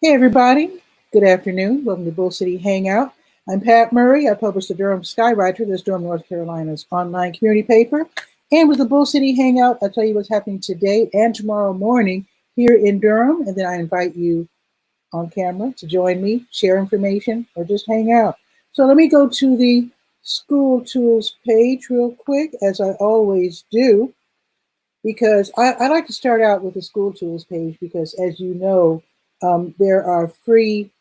Hey, everybody. Good afternoon. Welcome to Bull City Hangout. I'm Pat Murray. I publish the Durham Skywriter, that's Durham, North Carolina's online community paper. And with the Bull City Hangout, I'll tell you what's happening today and tomorrow morning here in Durham. And then I invite you on camera to join me, share information, or just hang out. So let me go to the school tools page real quick, as I always do, because I like to start out with the school tools page because, as you know, there are free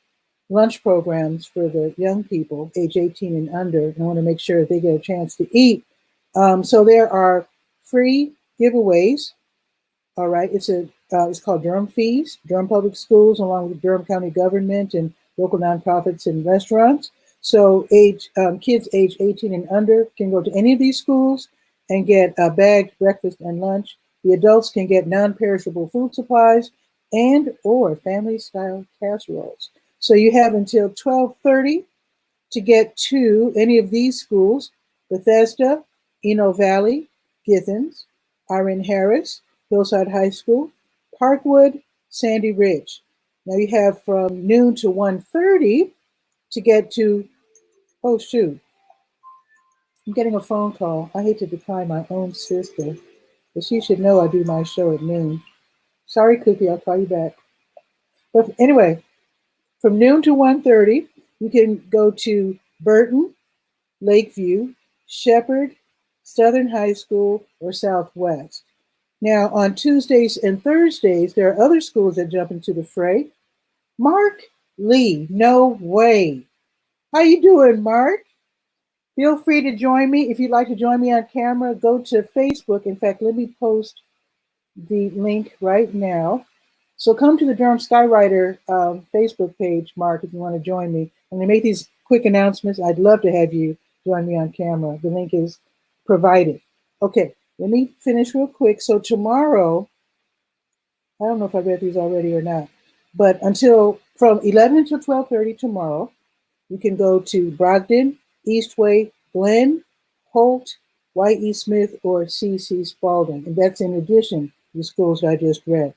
lunch programs for the young people, age 18 and under, and I want to make sure they get a chance to eat. So there are free giveaways. All right, it's called Durham Fees, Durham Public Schools, along with Durham County government and local nonprofits and restaurants. So kids age 18 and under can go to any of these schools and get a bagged breakfast and lunch. The adults can get non-perishable food supplies and or family-style casseroles. So you have until 12:30 to get to any of these schools: Bethesda, Eno Valley, Githens, Irene Harris, Hillside High School, Parkwood, Sandy Ridge. Now you have from noon to 1:30 to get to, oh shoot, I'm getting a phone call. I hate to decline my own sister, but she should know I do my show at noon. Sorry, Cookie, I'll call you back. But anyway, from noon to 1:30, you can go to Burton, Lakeview, Shepherd, Southern High School, or Southwest. Now, on Tuesdays and Thursdays, there are other schools that jump into the fray. Mark Lee, no way. How you doing, Mark? Feel free to join me. If you'd like to join me on camera, go to Facebook. In fact, let me post the link right now. So come to the Durham Skywriter Facebook page, Mark, if you want to join me. I'm going to make these quick announcements. I'd love to have you join me on camera. The link is provided. Okay, let me finish real quick. So tomorrow, I don't know if I read these already or not, but from 11 until 12:30 tomorrow, you can go to Brogdon, Eastway, Glen, Holt, Y.E. Smith, or C.C. Spalding. And that's in addition to the schools I just read.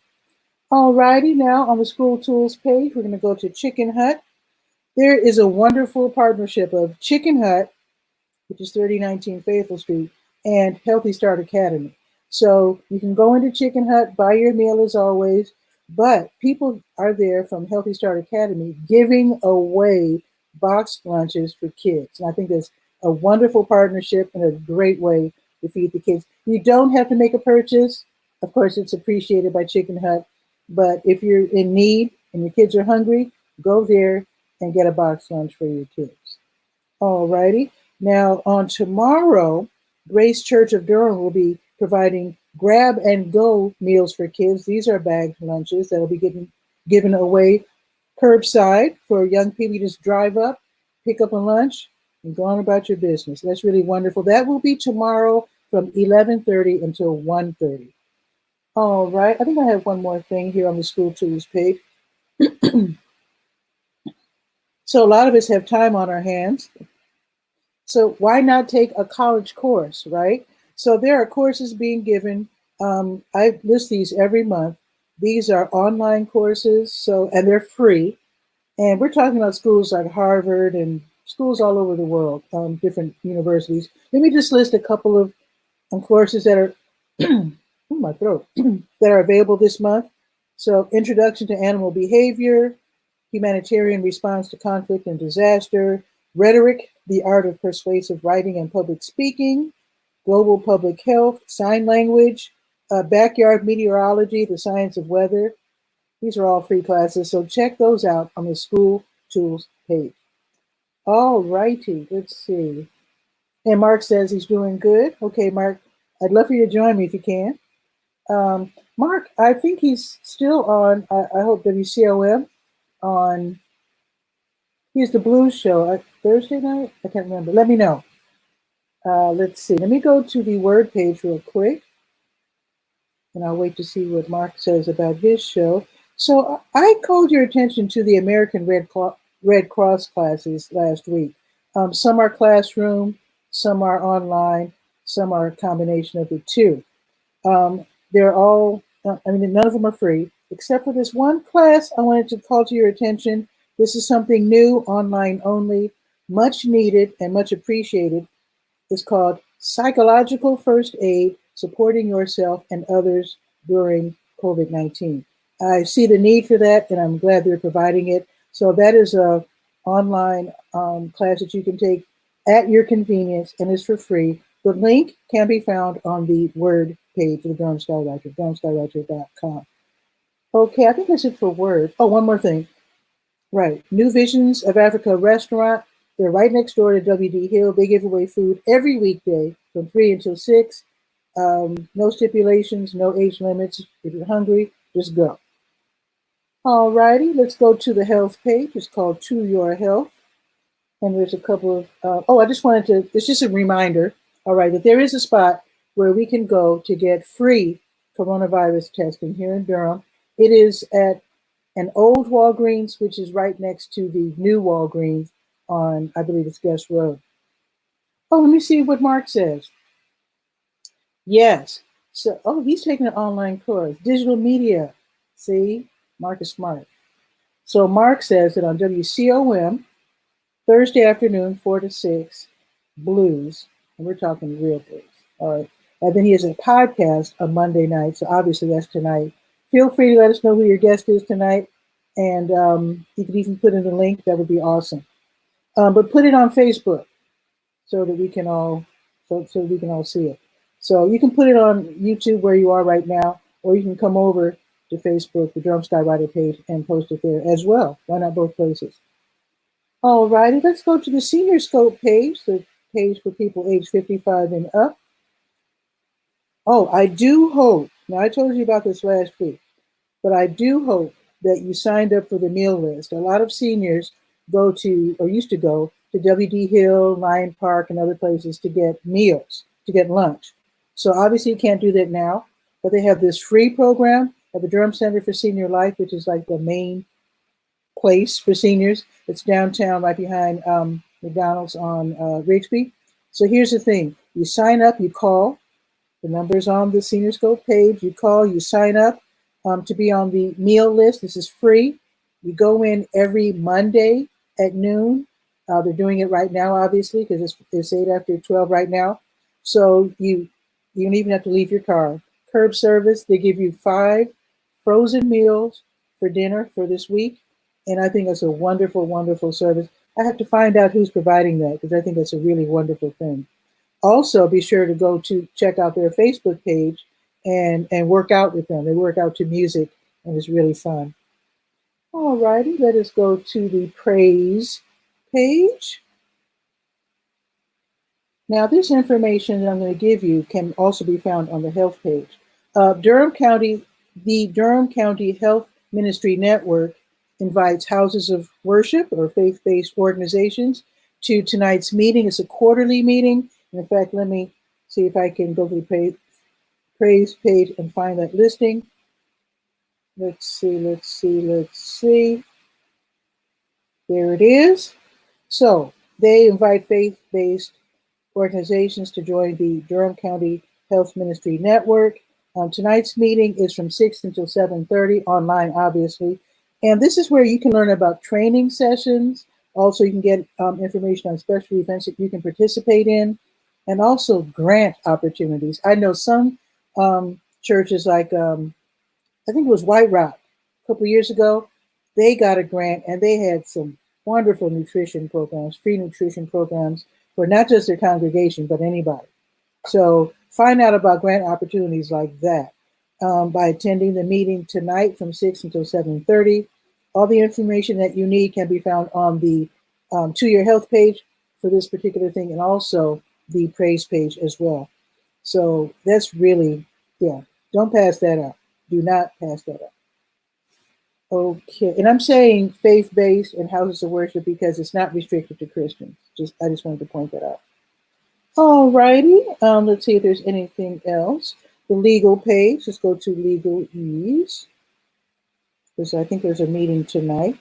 Alrighty, now on the school tools page, we're going to go to Chicken Hut. There is a wonderful partnership of Chicken Hut, which is 3019 Faithful Street, and Healthy Start Academy. So you can go into Chicken Hut, buy your meal as always, but people are there from Healthy Start Academy giving away boxed lunches for kids. And I think that's a wonderful partnership and a great way to feed the kids. You don't have to make a purchase. Of course, it's appreciated by Chicken Hut. But if you're in need and your kids are hungry, go there and get a boxed lunch for your kids. All righty. Now, on tomorrow, Grace Church of Durham will be providing grab and go meals for kids. These are bagged lunches that will be given away curbside for young people. You just drive up, pick up a lunch, and go on about your business. That's really wonderful. That will be tomorrow from 11:30 until 1:30. All right, I think I have one more thing here on the school tools page. So a lot of us have time on our hands. So why not take a college course, right? So there are courses being given. I list these every month. These are online courses, and they're free. And we're talking about schools like Harvard and schools all over the world, different universities. Let me just list a couple of courses that are my throat, that are available this month. So Introduction to Animal Behavior, Humanitarian Response to Conflict and Disaster, Rhetoric, the Art of Persuasive Writing and Public Speaking, Global Public Health, Sign Language, Backyard Meteorology, the Science of Weather. These are all free classes, so check those out on the school tools page. All righty, let's see. And Mark says he's doing good. Okay, Mark, I'd love for you to join me if you can. Mark, I think he's still on, I hope, WCOM on, he's the blues show, Thursday night? I can't remember. Let me know. Let's see. Let me go to the word page real quick. And I'll wait to see what Mark says about his show. So I called your attention to the American Red Cross classes last week. Some are classroom, some are online, some are a combination of the two. They're all, none of them are free. except for this one class I wanted to call to your attention. This is something new, online only, much needed and much appreciated. It's called Psychological First Aid, Supporting Yourself and Others During COVID-19. I see the need for that, and I'm glad they're providing it. So that is a online class that you can take at your convenience, and it's for free. The link can be found on the Word page of the Durham Skywriter, durhamskywriter.com. Okay, I think that's it for Word. Oh, one more thing. Right. New Visions of Africa restaurant. They're right next door to WD Hill. They give away food every weekday from 3 until 6. No stipulations, no age limits. If you're hungry, just go. All righty, let's go to the health page. It's called To Your Health. And there's a couple of, I just wanted to, it's just a reminder, all right, that there is a spot where we can go to get free coronavirus testing here in Durham. It is at an old Walgreens, which is right next to the new Walgreens on, I believe it's Guest Road. Oh, let me see what Mark says. Yes. So, he's taking an online course, digital media. See, Mark is smart. So Mark says that on WCOM, Thursday afternoon, 4 to 6, blues, and we're talking real blues. All right. And then he has a podcast on Monday night, so obviously that's tonight. Feel free to let us know who your guest is tonight, and you could even put in the link. That would be awesome. But put it on Facebook so that we can all see it. So you can put it on YouTube where you are right now, or you can come over to Facebook, the Durham Skywriter page, and post it there as well. Why not both places? All righty, let's go to the Senior Scope page, the page for people age 55 and up. Oh, I do hope, now I told you about this last week, but I do hope that you signed up for the meal list. A lot of seniors go to, or used to go to WD Hill, Lion Park, and other places to get meals, to get lunch. So obviously you can't do that now, but they have this free program at the Durham Center for Senior Life, which is like the main place for seniors. It's downtown right behind McDonald's on Rigsby. So here's the thing. You sign up, you call. The number's on the Senior Scope page. You call, you sign up to be on the meal list. This is free. You go in every Monday at noon. They're doing it right now, obviously, because it's 8 after 12 right now. So you don't even have to leave your car. Curb service, they give you 5 frozen meals for dinner for this week. And I think that's a wonderful, wonderful service. I have to find out who's providing that because I think that's a really wonderful thing. Also, be sure to go to check out their Facebook page and work out with them. They work out to music and it's really fun. All righty, let us go to the praise page. Now, this information that I'm going to give you can also be found on the health page. The Durham County Health Ministry Network invites houses of worship or faith-based organizations to tonight's meeting. It's a quarterly meeting. And in fact, let me see if I can go to the praise page and find that listing. Let's see. There it is. So they invite faith-based organizations to join the Durham County Health Ministry Network. Tonight's meeting is from 6 until 7:30, online, obviously. And this is where you can learn about training sessions. Also, you can get information on special events that you can participate in, and also grant opportunities. I know some churches like, I think it was White Rock a couple of years ago, they got a grant and they had some wonderful nutrition programs, free nutrition programs for not just their congregation, but anybody. So find out about grant opportunities like that by attending the meeting tonight from 6 until 7:30. All the information that you need can be found on the To Your Health page for this particular thing, and also the praise page as well. So that's really, don't pass that up. Do not pass that up. Okay, and I'm saying faith-based and houses of worship because it's not restricted to Christians. I just wanted to point that out. All righty, let's see if there's anything else. The legal page, let's go to legalese, because I think there's a meeting tonight.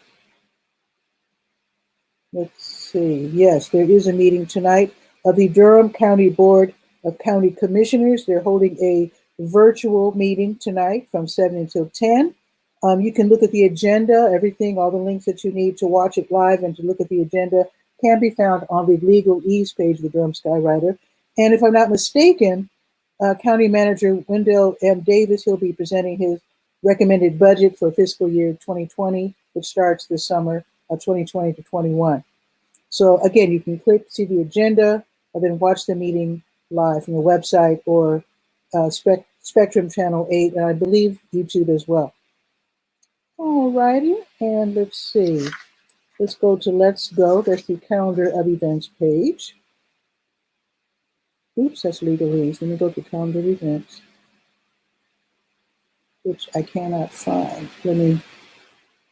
Let's see, yes, there is a meeting tonight of the Durham County Board of County Commissioners. They're holding a virtual meeting tonight from 7 until 10. You can look at the agenda, everything, all the links that you need to watch it live and to look at the agenda can be found on the Legal Ease page of the Durham Skywriter. And if I'm not mistaken, County Manager Wendell M. Davis, he'll be presenting his recommended budget for fiscal year 2020, which starts this summer of 2020 to 21. So again, you can click, see the agenda, and then watch the meeting live from the website or Spectrum Channel 8, and I believe YouTube as well. Alrighty, and let's see. Let's go to Let's Go. That's the calendar of events page. Oops, that's legalese. Let me go to calendar of events, which I cannot find. Let me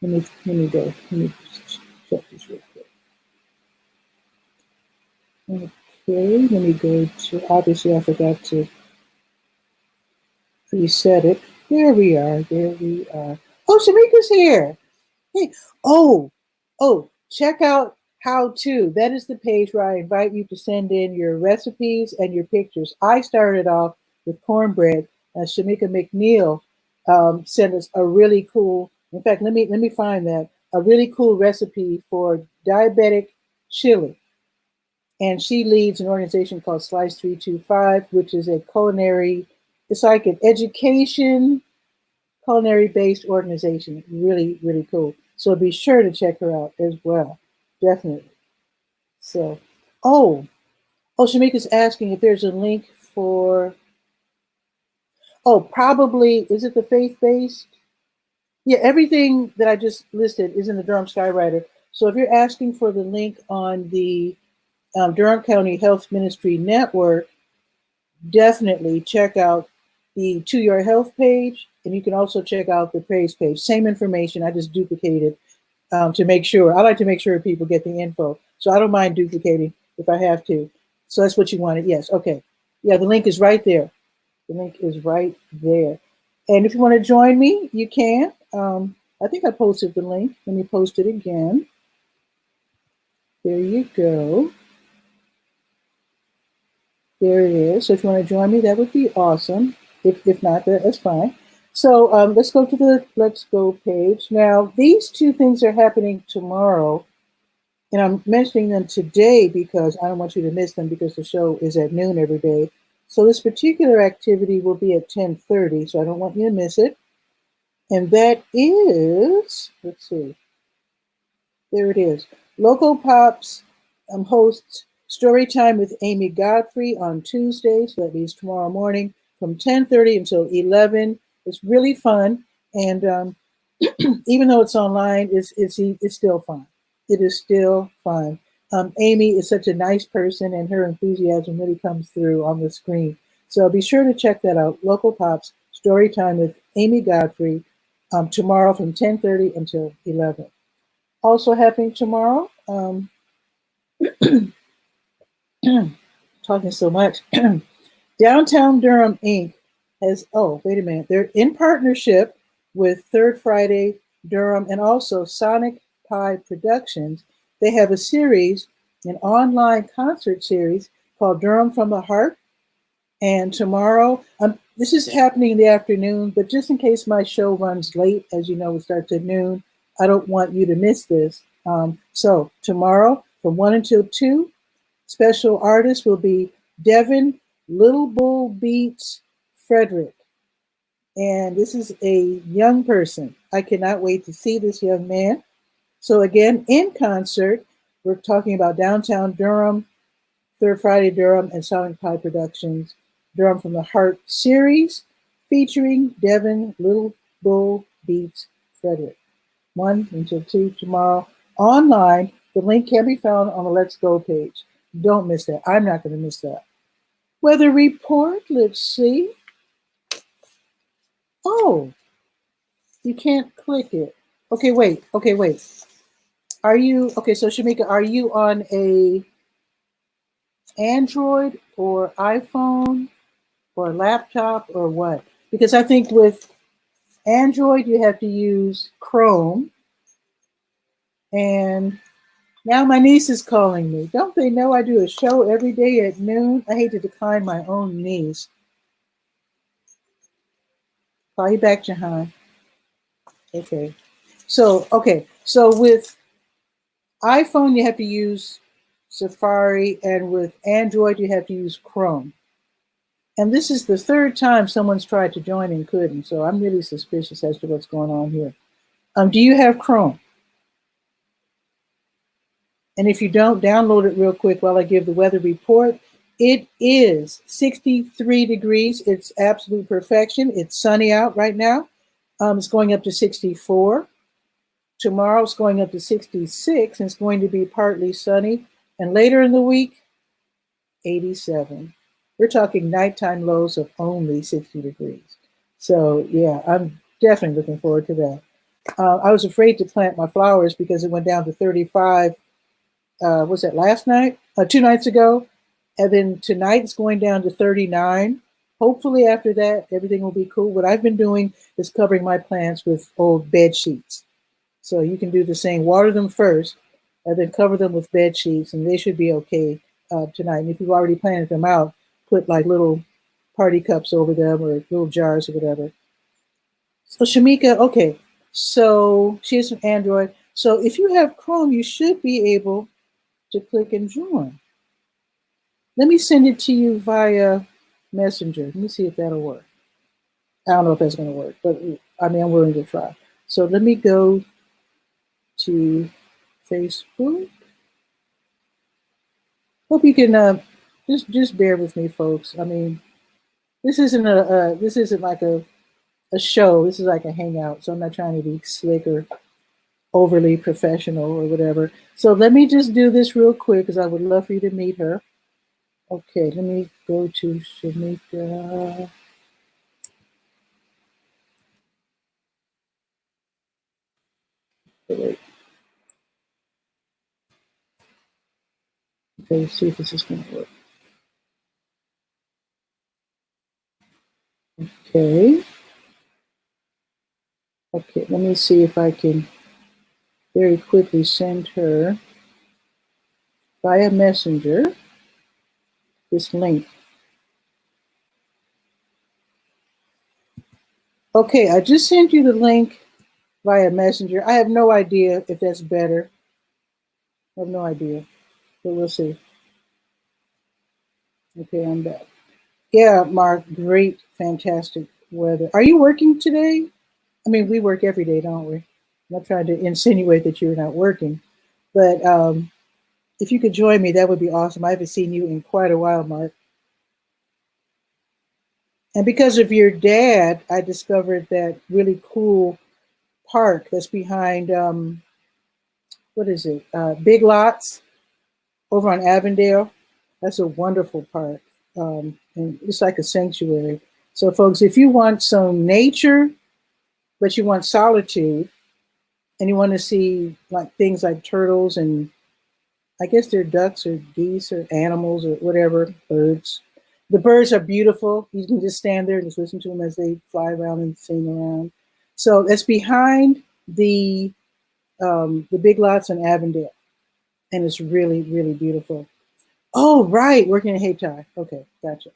go. Let me check this real quick. Okay, let me go to, obviously I forgot to preset it. There we are. Oh, Shamika's here. Hey, oh, check out How To. That is the page where I invite you to send in your recipes and your pictures. I started off with cornbread, and Shamika McNeil sent us a really cool, in fact, let me find that, a really cool recipe for diabetic chili. And she leads an organization called Slice 325, which is a culinary, it's like an education, culinary-based organization. Really, really cool. So be sure to check her out as well. Definitely. So, Shamika's asking if there's a link for, probably, is it the faith-based? Yeah, everything that I just listed is in the Durham Skywriter. So if you're asking for the link on the Durham County Health Ministry Network, definitely check out the To Your Health page, and you can also check out the praise page. Same information, I just duplicated to make sure. I like to make sure people get the info, so I don't mind duplicating if I have to. So that's what you wanted. Yes, okay. Yeah, the link is right there. The link is right there. And if you want to join me, you can. I think I posted the link. Let me post it again. There you go. There it is. So if you want to join me, that would be awesome. If not, that's fine. So let's go to the Let's Go page. Now, these two things are happening tomorrow. And I'm mentioning them today because I don't want you to miss them because the show is at noon every day. So this particular activity will be at 10:30. So I don't want you to miss it. And that is, let's see. There it is. Local Pops hosts Storytime with Amy Godfrey on Tuesday, so that means tomorrow morning from 10:30 until 11. It's really fun, and even though it's online, it's still fun. It is still fun. Amy is such a nice person, and her enthusiasm really comes through on the screen. So be sure to check that out. Local Pops Storytime with Amy Godfrey tomorrow from 10:30 until 11. Also happening tomorrow. Talking so much. Downtown Durham Inc. has, wait a minute. They're in partnership with Third Friday Durham and also Sonic Pie Productions. They have a series, an online concert series called Durham from the Heart. And tomorrow, this is happening in the afternoon, but just in case my show runs late, as you know, it starts at noon, I don't want you to miss this. So tomorrow from 1 until 2, special artist will be Devin Little Bull Beats Frederick. And this is a young person. I cannot wait to see this young man. So again, in concert, we're talking about Downtown Durham, Third Friday Durham, and Sonic Pie Productions, Durham from the Heart series, featuring Devin Little Bull Beats Frederick. 1 until 2 tomorrow. Online, the link can be found on the Let's Go page. Don't miss that. I'm not going to miss that. Weather report, let's see. Oh, you can't click it. Okay, wait. Are you, okay, so Shamika, are you on a Android or iPhone or laptop or what? Because I think with Android, you have to use Chrome. And now my niece is calling me. Don't they know I do a show every day at noon? I hate to decline my own niece. Call you back, Jahan. Okay. So with iPhone, you have to use Safari, and with Android, you have to use Chrome. And this is the third time someone's tried to join and couldn't. So I'm really suspicious as to what's going on here. Do you have Chrome? And if you don't, download it real quick while I give the weather report. It is 63 degrees. It's absolute perfection. It's sunny out right now. It's going up to 64. Tomorrow it's going up to 66, and it's going to be partly sunny. And later in the week, 87. We're talking nighttime lows of only 60 degrees. So yeah, I'm definitely looking forward to that. I was afraid to plant my flowers because it went down to 35. Was that last night? 2 nights ago. And then tonight it's going down to 39. Hopefully after that, everything will be cool. What I've been doing is covering my plants with old bed sheets. So you can do the same, water them first, and then cover them with bed sheets, and they should be okay tonight. And if you've already planted them out, put like little party cups over them or little jars or whatever. So Shamika, okay, so she has an Android. So if you have Chrome, you should be able to click and join. Let me send it to you via Messenger. Let me see if that'll work. I don't know if that's going to work, but I mean, I'm willing to try. So let me go to Facebook. Hope you can just bear with me, folks. I mean, this isn't like a show. This is like a hangout. So I'm not trying to be slick or overly professional or whatever. So let me just do this real quick because I would love for you to meet her. Okay, let me go to Shamika. Wait. Okay, see if this is going to work. Okay. Okay, let me see if I can very quickly send her via Messenger this link. Okay, I just sent you the link via Messenger. I have no idea if that's better. I have no idea, but we'll see. Okay, I'm back. Yeah, Mark, great, fantastic weather. Are you working today? I mean, we work every day, don't we? I'm not trying to insinuate that you're not working, but if you could join me, that would be awesome. I haven't seen you in quite a while, Mark. And because of your dad, I discovered that really cool park that's behind, what is it? Big Lots over on Avondale. That's a wonderful park. And it's like a sanctuary. So folks, if you want some nature, but you want solitude, and you want to see like things like turtles and I guess they're ducks or geese or animals or whatever, birds. The birds are beautiful. You can just stand there and just listen to them as they fly around and sing around. So it's behind the Big Lots in Avondale, and it's really, really beautiful. Oh, right, working at Hayti. Okay, gotcha.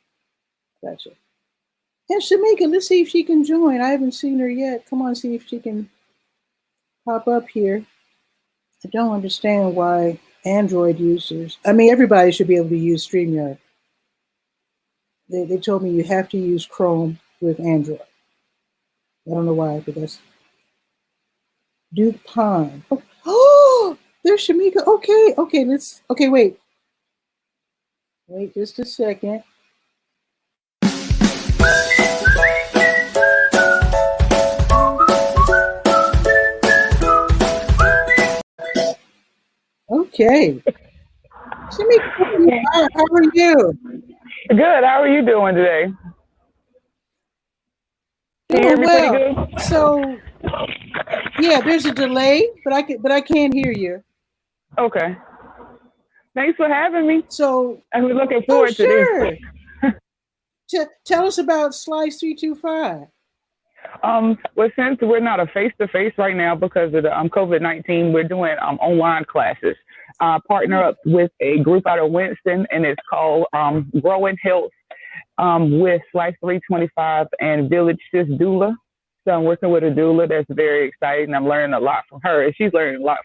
And Shamika, let's see if she can join. I haven't seen her yet. Come on, see if she can pop up here. I don't understand why Android users, I mean, everybody should be able to use StreamYard. They told me you have to use Chrome with Android. I don't know why, but that's Duke Pine. Oh, there's Shamika. Okay, wait just a second. Okay. Shamika, how are you? Good. How are you doing today? Can you hear me pretty good? So yeah, there's a delay, but I can't hear you. Okay. Thanks for having me. So I'm looking forward to this. Tell us about Slice 325. Well, since we're not a face-to-face right now because of the COVID-19, we're doing online classes. Partner up with a group out of Winston, and it's called Growing Health with Slice 325 and Village Sis Doula. So I'm working with a doula. That's very exciting. I'm learning a lot from her, and she's learning a lot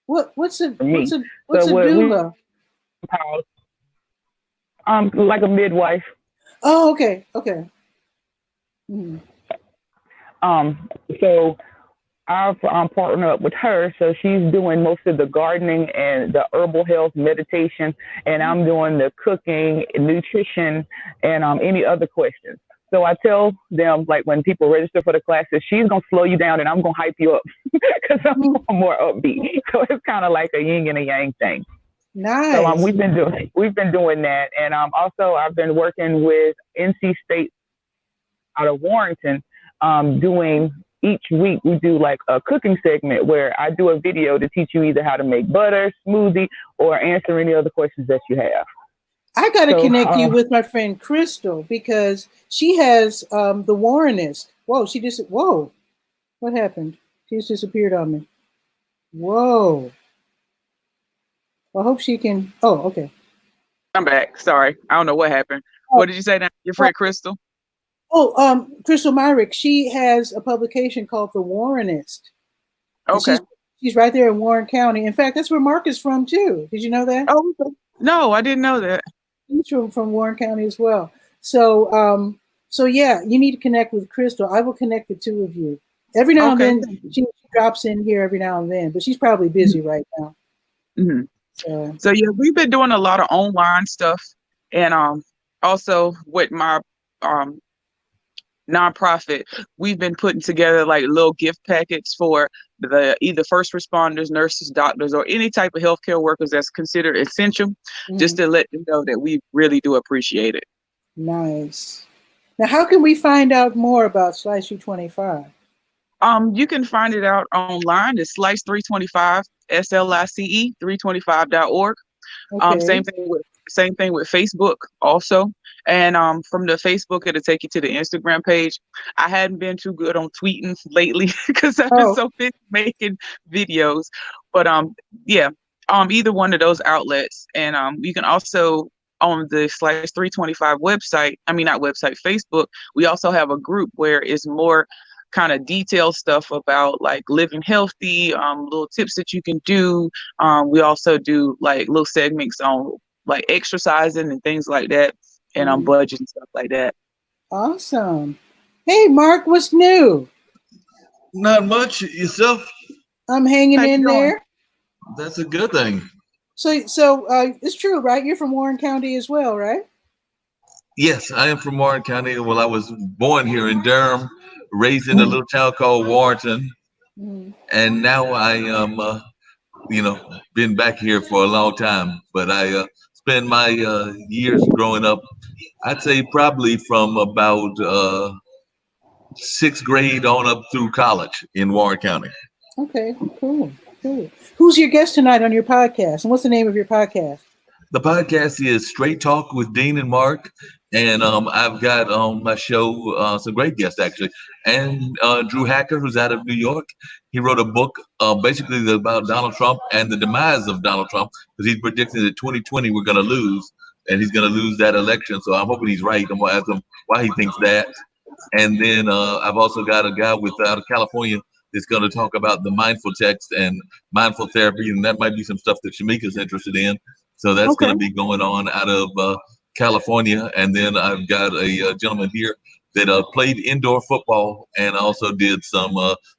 What's a from me. what's So a what we doula? like a midwife. Oh, okay, okay. Mm. Um, so I've partnered up with her, so she's doing most of the gardening and the herbal health meditation, and I'm doing the cooking, nutrition, and any other questions. So I tell them, like when people register for the classes, she's gonna slow you down, and I'm gonna hype you up because Mm. I'm more upbeat. So it's kind of like a yin and a yang thing. So Nice. we've been doing that, and also I've been working with NC State out of Warrington, doing each week we do like a cooking segment where I do a video to teach you either how to make butter, smoothie, or answer any other questions that you have. I got to So connect you with my friend Crystal because she has the Warrenist. Whoa, she just, whoa, what happened? She just disappeared on me. Whoa. I hope she can. Oh, okay. I'm back. Sorry, I don't know what happened. Oh, What did you say now? Your friend Crystal? Crystal Myrick, she has a publication called The Warrenist. And Okay. she's right there in Warren County. In fact, that's where Mark is from too. Did you know that? Oh, no, I didn't know that. He's from Warren County as well. So yeah, you need to connect with Crystal. I will connect the two of you. Every now and then she drops in here every now and then, but she's probably busy right now. Mm-hmm. So yeah, we've been doing a lot of online stuff, and also with my nonprofit, we've been putting together like little gift packets for the either first responders, nurses, doctors, or any type of healthcare workers that's considered essential, just to let them know that we really do appreciate it. Nice. Now, how can we find out more about Slice 325? You can find it out online. It's Slice 325, SLICE 325.org. Okay. Same thing with Facebook also. And from the Facebook, it'll take you to the Instagram page. I hadn't been too good on tweeting lately because I've been so busy making videos. But yeah, either one of those outlets. And you can also on the Slice 325 website, not website, Facebook, we also have a group where it's more kind of detailed stuff about like living healthy, little tips that you can do. We also do like little segments on like exercising and things like that, and on budget and stuff like that. Awesome. Hey, Mark, what's new? Not much. Yourself? I'm hanging in there. That's a good thing. So it's true, right? You're from Warren County as well, right? Yes, I am from Warren County. Well, I was born here in Durham, raised in a little town called Warrenton, and now I am, been back here for a long time. But I spent my years growing up, I'd say probably from about 6th grade on up through college in Warren County. Okay, cool. Who's your guest tonight on your podcast, and what's the name of your podcast? The podcast is Straight Talk with Dean and Mark, and I've got on my show some great guests actually, and Drew Hacker, who's out of New York. He wrote a book basically about Donald Trump and the demise of Donald Trump, because he's predicting that 2020 we're going to lose, and he's going to lose that election. So I'm hoping he's right. I'm going to ask him why he thinks that. And then I've also got a guy out of California that's going to talk about the mindful text and mindful therapy, and that might be some stuff that Shamika's interested in. So that's going to be going on out of California. And then I've got a gentleman here that played indoor football and also did some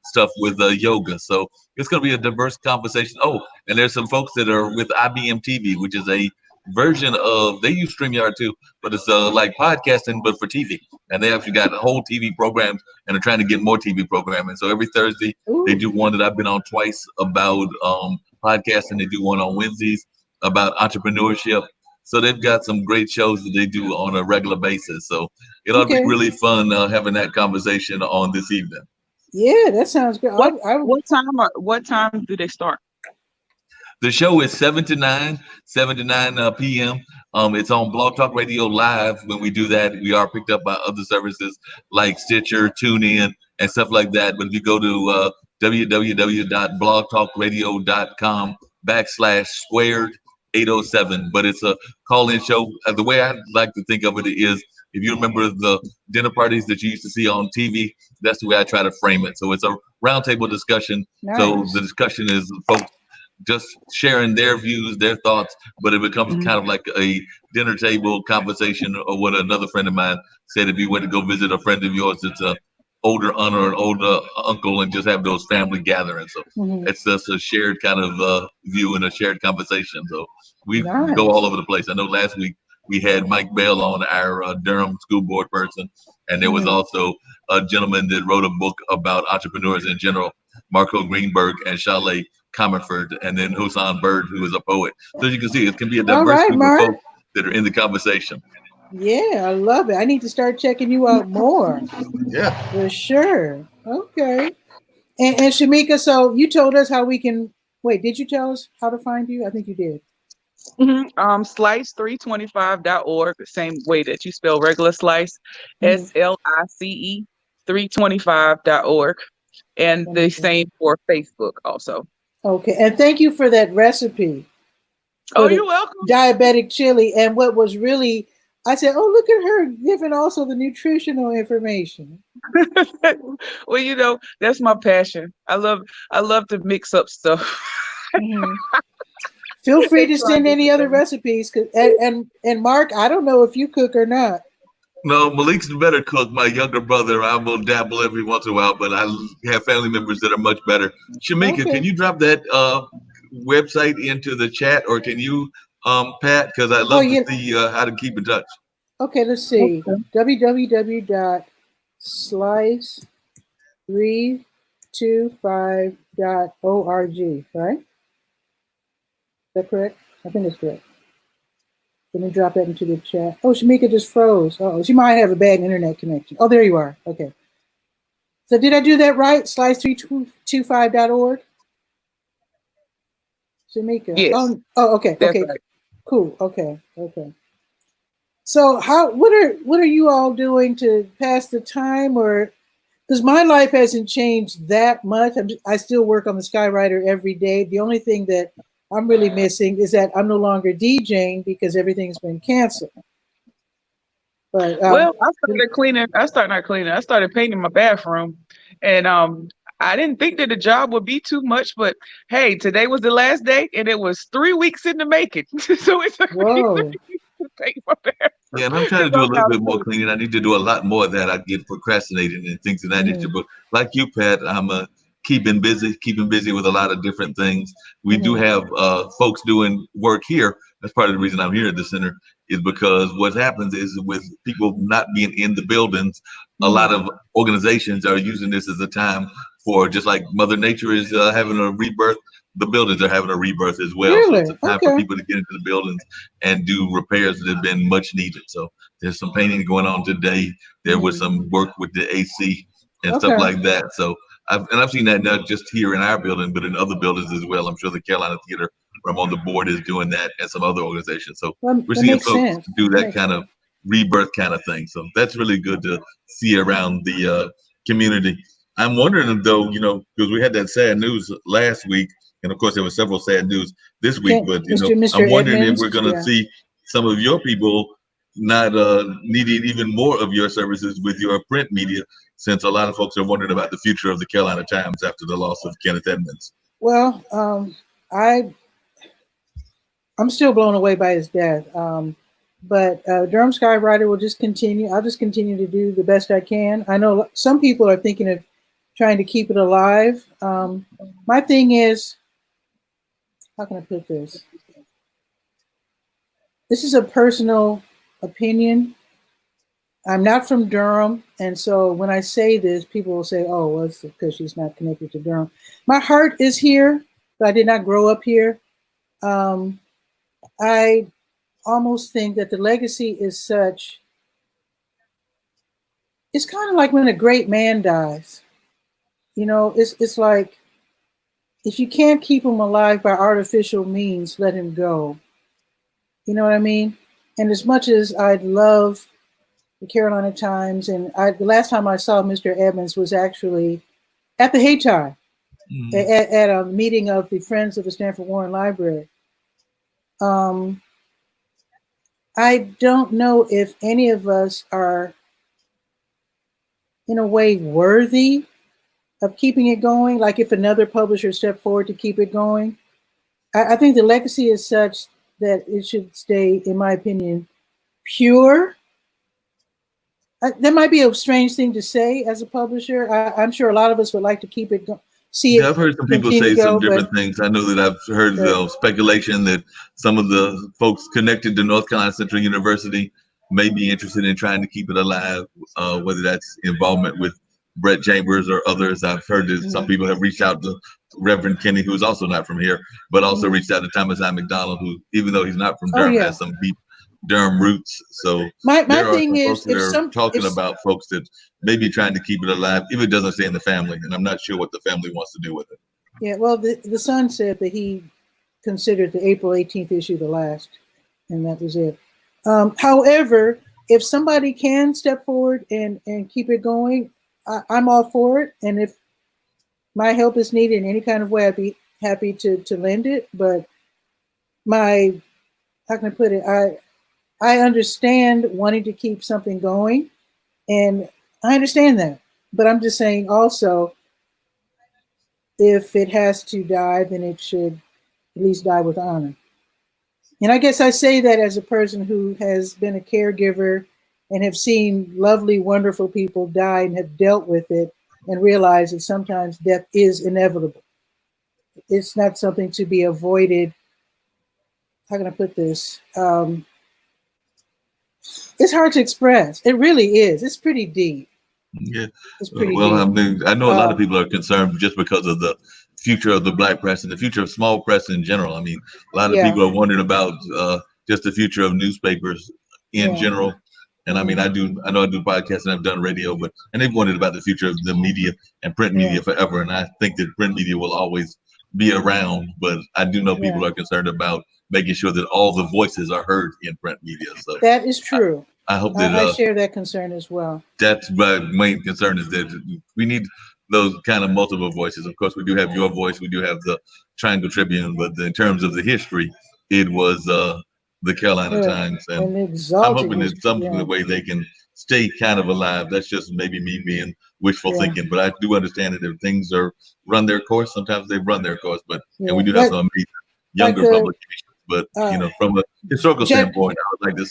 stuff with yoga. So it's going to be a diverse conversation. Oh, and there's some folks that are with IBM TV, which is a version of, they use StreamYard too, but it's like podcasting, but for TV. And they actually got whole TV programs and are trying to get more TV programming. So every Thursday, they do one that I've been on twice about podcasting. They do one on Wednesdays about entrepreneurship. So they've got some great shows that they do on a regular basis. So it ought to be really fun having that conversation on this evening. Yeah, that sounds good. What time do they start? The show is 7 to 9 p.m. It's on Blog Talk Radio Live. When we do that, we are picked up by other services like Stitcher, TuneIn, and stuff like that. But if you go to www.blogtalkradio.com/squared 807, but it's a call-in show. The way I like to think of it is if you remember the dinner parties that you used to see on TV, that's the way I try to frame it. So it's a roundtable discussion. Nice. So the discussion is folks just sharing their views, their thoughts, but it becomes kind of like a dinner table conversation, or what another friend of mine said, if you went to go visit a friend of yours that's a older aunt or an older uncle and just have those family gatherings. So it's just a shared kind of view and a shared conversation. So we go all over the place. I know last week we had Mike Bell on, our Durham school board person, and there was also a gentleman that wrote a book about entrepreneurs in general, Marco Greenberg and Shale Comerford, and then Hussein Bird, who is a poet. So as you can see, it can be a diverse group of folks that are in the conversation. Yeah, I love it. I need to start checking you out more. Yeah, for sure. Okay. And Shamika, so you told us how we can wait. Did you tell us how to find you? I think you did. Slice325.org, the same way that you spell regular slice, SLICE 325.org, and the same for Facebook also. Okay, and thank you for that recipe. Oh, you're welcome. Diabetic chili. And what was really, I said, oh, look at her giving also the nutritional information. Well, you know, that's my passion. I love to mix up stuff. Feel free to send any other recipes. And Mark, I don't know if you cook or not. No, Malik's the better cook. My younger brother, I will dabble every once in a while, but I have family members that are much better. Shamika, can you drop that website into the chat, or can you, Pat? Because I'd love to see how to keep in touch. Okay, let's see. www.slice325.org, right? Is that correct? I think it's correct. Let me drop that into the chat. Oh, Shamika just froze. Oh, she might have a bad internet connection. Oh, there you are. Okay. So did I do that right? Slice325.org? Shamika. Yes. Oh, okay. That's okay. Right. Cool. Okay. Okay. So what are you all doing to pass the time, or because my life hasn't changed that much. I still work on the Skywriter every day. The only thing that I'm really missing is that I'm no longer DJing because everything's been canceled. But well, I started painting my bathroom, and I didn't think that the job would be too much, but hey, today was the last day, and it was 3 weeks in the making. So it's like to paint my bathroom. Yeah, and I'm trying to do a little bit more cleaning. I need to do a lot more of that. I get procrastinating and things of that nature. But like you, Pat, I'm keeping busy with a lot of different things. We do have folks doing work here. That's part of the reason I'm here at the center, is because what happens is with people not being in the buildings, a lot of organizations are using this as a time for, just like Mother Nature is having a rebirth, the buildings are having a rebirth as well. Really? So it's a time for people to get into the buildings and do repairs that have been much needed. So there's some painting going on today. There was some work with the AC and stuff like that. So I've seen that not just here in our building, but in other buildings as well. I'm sure the Carolina Theater, where I'm on the board, is doing that, and some other organizations. So we're seeing folks do that kind of rebirth kind of thing. So that's really good to see around the community. I'm wondering though, because we had that sad news last week, and of course there was several sad news this week, but I'm wondering if we're going to see some of your people not needing even more of your services with your print media, since a lot of folks are wondering about the future of the Carolina Times after the loss of Kenneth Edmonds. Well, I'm still blown away by his death. But Durham Skywriter will just continue. I'll just continue to do the best I can. I know some people are thinking of trying to keep it alive. My thing is, how can I put this? This is a personal opinion. I'm not from Durham, and so when I say this, people will say, oh, well, it's because she's not connected to Durham. My heart is here, but I did not grow up here. I almost think that the legacy is such, it's kind of like when a great man dies. It's like, if you can't keep him alive by artificial means, let him go. You know what I mean? And as much as I'd love the Carolina Times, and the last time I saw Mr. Edmonds was actually at the Hayti, at a meeting of the Friends of the Stanford Warren Library. I don't know if any of us are, in a way, worthy of keeping it going. Like if another publisher stepped forward to keep it going, I think the legacy is such that it should stay, in my opinion, pure. That might be a strange thing to say as a publisher. I'm sure a lot of us would like to keep it, see Yeah, it I've heard some people continue say to some go, different things. I know that I've heard speculation that some of the folks connected to North Carolina Central University may be interested in trying to keep it alive, whether that's involvement with Brett Chambers or others. I've heard that some people have reached out to Reverend Kenny, who's also not from here, but also reached out to Thomas I. McDonald, who, even though he's not from Durham, has some deep Durham roots. So my there are thing some is, folks that are talking about folks that may be trying to keep it alive if it doesn't stay in the family, and I'm not sure what the family wants to do with it. Yeah, well, the Sun said that he considered the April 18th issue the last, and that was it. However, if somebody can step forward and keep it going, I'm all for it. And if my help is needed in any kind of way, I'd be happy to lend it. But how can I put it? I understand wanting to keep something going, and I understand that. But I'm just saying also, if it has to die, then it should at least die with honor. And I guess I say that as a person who has been a caregiver and have seen lovely, wonderful people die and have dealt with it and realized that sometimes death is inevitable. It's not something to be avoided. How can I put this? It's hard to express. It really is. It's pretty deep. Yeah. It's pretty well, deep. I mean, I know a lot of people are concerned just because of the future of the Black press and the future of small press in general. I mean, a lot of people are wondering about just the future of newspapers in general. And I mean, I know I do podcasts and I've done radio, and they've wondered about the future of the media and print media forever. And I think that print media will always be around, but I do know people are concerned about making sure that all the voices are heard in print media. So that is true. I hope that I share that concern as well. That's my main concern, is that we need those kind of multiple voices. Of course, we do have your voice, we do have the Triangle Tribune, but in terms of the history, it was the Carolina Times, and I'm hoping that some way they can stay kind of alive. That's just maybe me being wishful thinking, but I do understand that if things are run their course, sometimes they run their course. But and we do have some amazing younger publications, but from a historical standpoint, I would like to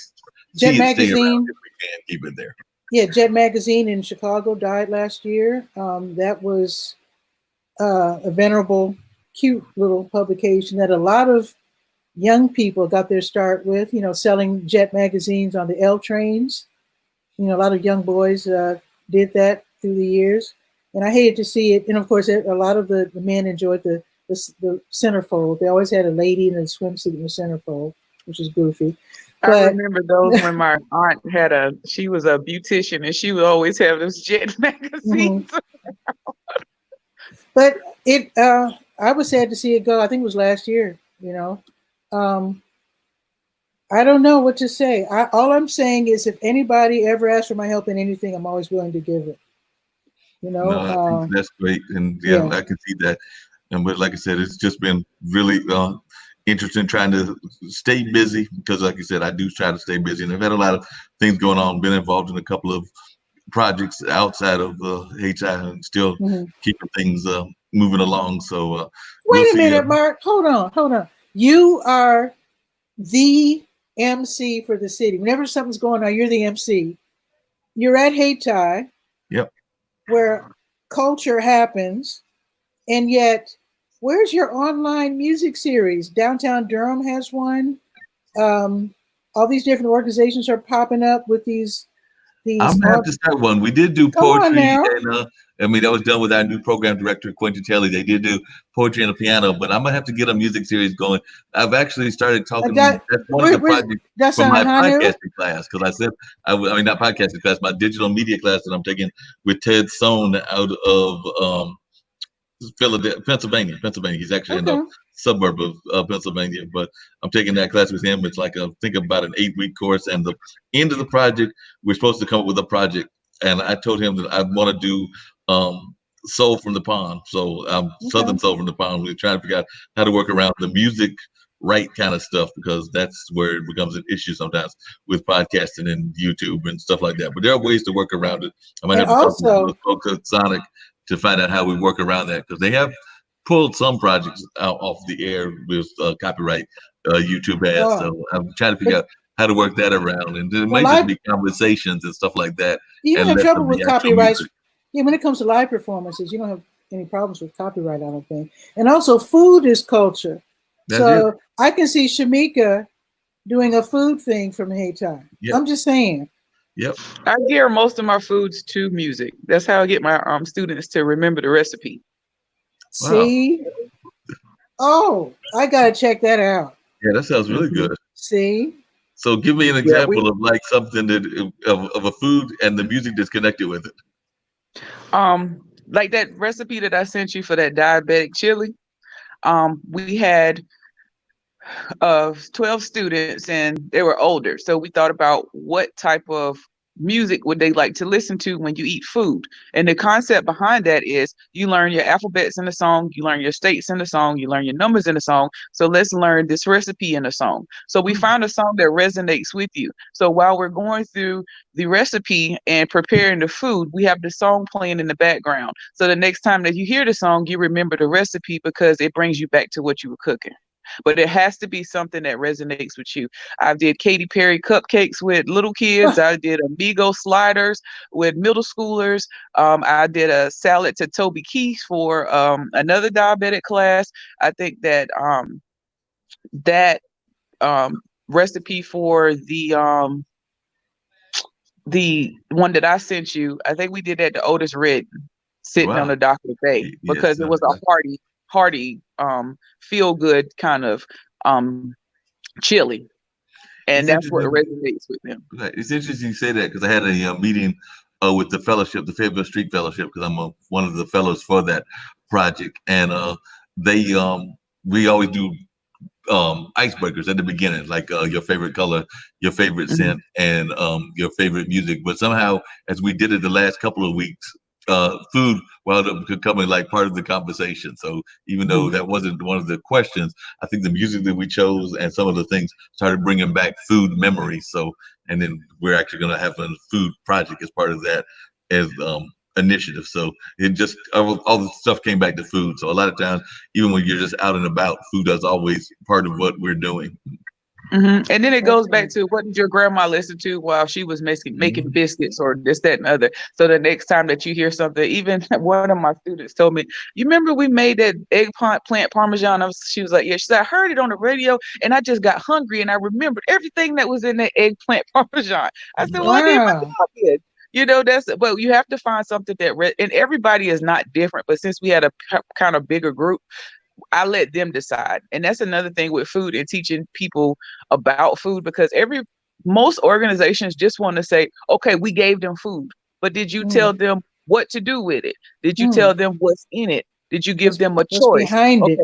Jet see Magazine, it stay around if we can keep it there. Yeah, Jet Magazine in Chicago died last year. That was a venerable, cute little publication that a lot of young people got their start with, selling Jet magazines on the L trains. A lot of young boys did that through the years. And I hated to see it. And of course, a lot of the men enjoyed the centerfold. They always had a lady in a swimsuit in the centerfold, which is goofy. I remember those when my aunt she was a beautician, and she would always have those Jet magazines. But I was sad to see it go. I think it was last year, I don't know what to say. All I'm saying is, if anybody ever asks for my help in anything, I'm always willing to give it. No, that's great. And I can see that. But like I said, it's just been really interesting trying to stay busy, because like you said, I do try to stay busy, and I've had a lot of things going on, been involved in a couple of projects outside of HI, and still keeping things moving along. So wait a minute, Mark, hold on. You are the MC for the city. Whenever something's going on, you're the MC. You're at HI, where culture happens, and yet where's your online music series? Downtown Durham has one. All these different organizations are popping up with these. I'm gonna have to start one. We did do poetry, and that was done with our new program director, Quentin Telly. They did do poetry and a piano, but I'm gonna have to get a music series going. I've actually started talking. That's one of the projects from my podcasting class, because I said, I mean, not podcasting class, my digital media class that I'm taking with Ted Sohn out of Pennsylvania. He's actually in a suburb of Pennsylvania, but I'm taking that class with him. It's like I think about an 8-week course, and the end of the project, we're supposed to come up with a project, and I told him that I want to do Soul from the Pond. So Southern Soul from the Pond. We're trying to figure out how to work around the music right kind of stuff, because that's where it becomes an issue sometimes with podcasting and YouTube and stuff like that. But there are ways to work around it. I might And have to talk to also, those folks at Sonic to find out how we work around that, because they have pulled some projects out off the air with copyright YouTube ads. So I'm trying to figure out how to work that around, and it may just be conversations and stuff like that. You don't have trouble with copyrights. Music. Yeah, when it comes to live performances, you don't have any problems with copyright, I don't think. And also, food is culture. So I can see Shamika doing a food thing from Hey Time. Yep. I'm just saying. Yep. I gear most of my foods to music. That's how I get my students to remember the recipe. See? Wow. Oh, I gotta check that out. Yeah, that sounds really good. See? So give me an example of like something that of a food and the music that's connected with it. Like that recipe that I sent you for that diabetic chili. We had 12 students and they were older. So we thought about what type of music would they like to listen to when you eat food. And the concept behind that is you learn your alphabets in the song, you learn your states in the song, you learn your numbers in the song. So let's learn this recipe in the song. So we found a song that resonates with you. So while we're going through the recipe and preparing the food, we have the song playing in the background. So the next time that you hear the song, you remember the recipe because it brings you back to what you were cooking. But it has to be something that resonates with you. I did Katy Perry cupcakes with little kids. I did Amigo sliders with middle schoolers. I did a salad to Toby Keith for another diabetic class. I think that recipe for the one that I sent you, I think we did that to Otis Red sitting on the dock of the bay because it was a hearty feel good kind of chili, and that's what resonates with them. It's interesting you say that because I had a meeting with the fellowship, the Fayetteville Street Fellowship, because I'm one of the fellows for that project, and we always do icebreakers at the beginning, like your favorite color, your favorite scent, and your favorite music. But somehow, as we did it the last couple of weeks, food wound up becoming like part of the conversation. So even though that wasn't one of the questions, I think the music that we chose and some of the things started bringing back food memories. So, and then we're actually going to have a food project as part of that as initiative. So it just all the stuff came back to food. So a lot of times, even when you're just out and about, food is always part of what we're doing. And then it goes back to what did your grandma listen to while she was making biscuits or this, that, and other. So the next time that you hear something, even one of my students told me, you remember we made that eggplant parmesan? She was like, yeah. She said, I heard it on the radio and I just got hungry and I remembered everything that was in that eggplant parmesan. I said, well, I did my job. You know, but you have to find something that, and everybody is not different. But since we had a kind of bigger group, I let them decide. And that's another thing with food and teaching people about food, because most organizations just want to say, okay, we gave them food, but did you tell them what to do with it? Did you tell them what's in it? Did you give them a choice? Behind it?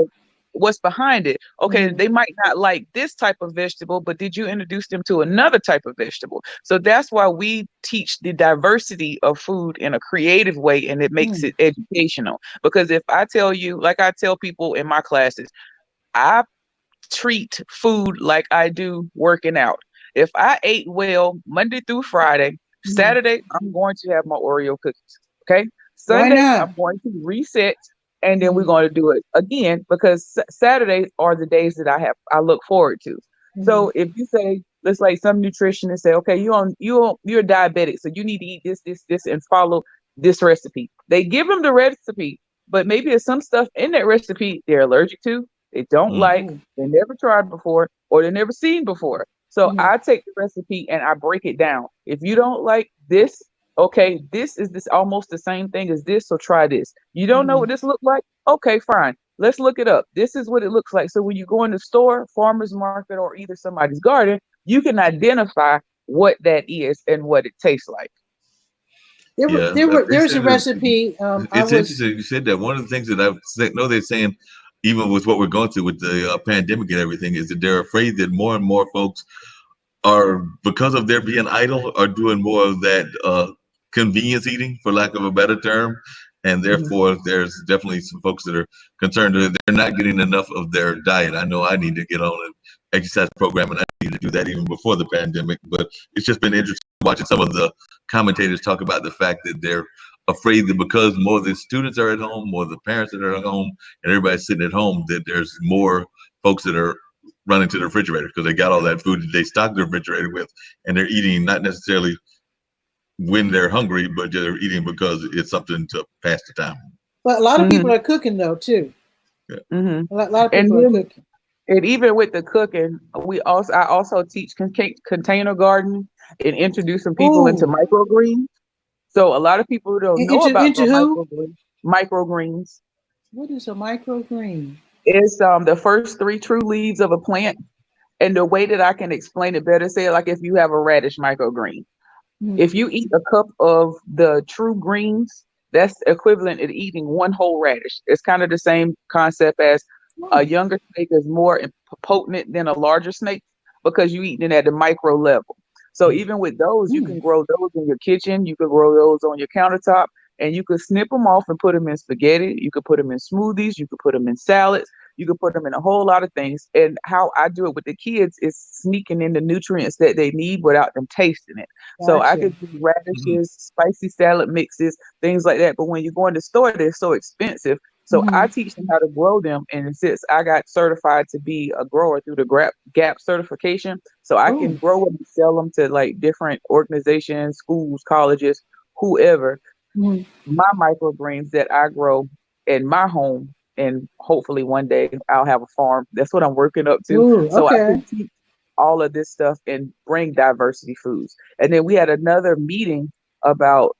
What's behind it? Okay, they might not like this type of vegetable, but did you introduce them to another type of vegetable? So that's why we teach the diversity of food in a creative way, and it makes it educational. Because if I tell you, like I tell people in my classes, I treat food like I do working out. If I ate well Monday through Friday, Saturday, I'm going to have my Oreo cookies. Okay, Sunday, I'm going to reset. And then we're going to do it again, because Saturdays are the days that I look forward to. So if you say, let's like some nutritionist say, okay, you're diabetic, so you need to eat this, and follow this recipe. They give them the recipe, but maybe there's some stuff in that recipe they're allergic to, they don't like, they never tried before, or they never seen before. So I take the recipe and I break it down. If you don't like this, okay, this is almost the same thing as this, so try this. You don't know what this looks like? Okay, fine. Let's look it up. This is what it looks like. So when you go in the store, farmer's market, or either somebody's garden, you can identify what that is and what it tastes like. There's a recipe. It's interesting you said that. One of the things that I know they're saying, even with what we're going through with the pandemic and everything, is that they're afraid that more and more folks are, because of their being idle, are doing more of that convenience eating, for lack of a better term. And therefore, there's definitely some folks that are concerned that they're not getting enough of their diet. I know I need to get on an exercise program, and I need to do that even before the pandemic. But it's just been interesting watching some of the commentators talk about the fact that they're afraid that because more of the students are at home, more of the parents that are at home, and everybody's sitting at home, that there's more folks that are running to the refrigerator because they got all that food that they stocked the refrigerator with, and they're eating not necessarily when they're hungry, but they're eating because it's something to pass the time. But a lot of people are cooking though too. Yeah. A lot of people are cooking. And even with the cooking, I also teach container gardening and introducing people into microgreens. So a lot of people don't know about microgreens. What is a microgreen? It's the first 3 true leaves of a plant. And the way that I can explain it better, say like if you have a radish microgreen. If you eat a cup of the true greens, that's equivalent to eating 1 whole radish. It's kind of the same concept as a younger snake is more potent than a larger snake because you're eating it at the micro level. So even with those, you can grow those in your kitchen. You can grow those on your countertop, and you could snip them off and put them in spaghetti. You could put them in smoothies. You could put them in salads. You could put them in a whole lot of things. And how I do it with the kids is sneaking in the nutrients that they need without them tasting it. Gotcha. So I could do radishes, spicy salad mixes, things like that. But when you go in the store, they're so expensive. So I teach them how to grow them. And since I got certified to be a grower through the GAP certification, so I can grow them and sell them to like different organizations, schools, colleges, whoever. My microgreens that I grow in my home, and hopefully one day I'll have a farm. That's what I'm working up to. So I can teach all of this stuff and bring diversity foods. And then we had another meeting about,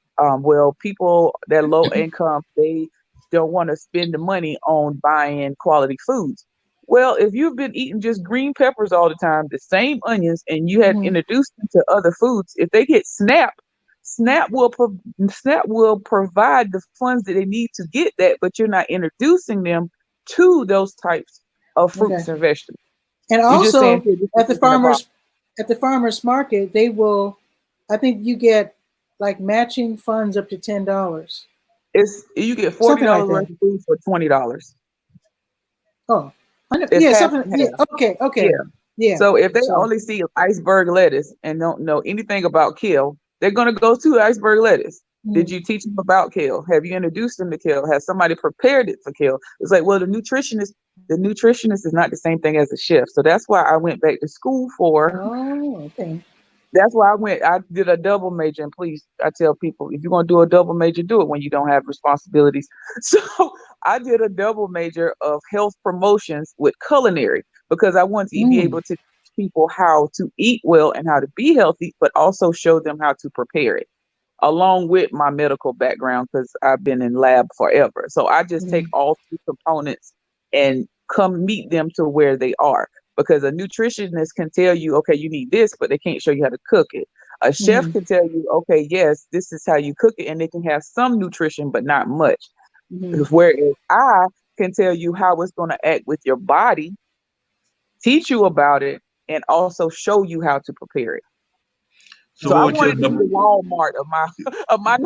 people that low income, they don't want to spend the money on buying quality foods. Well, if you've been eating just green peppers all the time, the same onions, and you have introduced them to other foods, if they get SNAP will provide the funds that they need to get that, but you're not introducing them to those types of fruits and vegetables. And also at the farmers market, they will, I think you get like matching funds up to $10. You get $40 worth of food for $20. Oh, okay. Yeah. So if they only see iceberg lettuce and don't know anything about kale, they're going to go to iceberg lettuce. Did you teach them about kale? Have you introduced them to kale? Has somebody prepared it for kale? It's like, well, the nutritionist is not the same thing as a chef. So that's why I went back to school for. Oh, okay. That's why I did a double major. And please, I tell people, if you're going to do a double major, do it when you don't have responsibilities. So I did a double major of health promotions with culinary because I want to be able to teach people how to eat well and how to be healthy, but also show them how to prepare it, along with my medical background because I've been in lab forever. So I just take all 3 components and come meet them to where they are. Because a nutritionist can tell you, okay, you need this, but they can't show you how to cook it. A chef can tell you, okay, yes, this is how you cook it, and they can have some nutrition, but not much. Whereas I can tell you how it's going to act with your body, teach you about it, and also show you how to prepare it. So I want to be the Walmart of my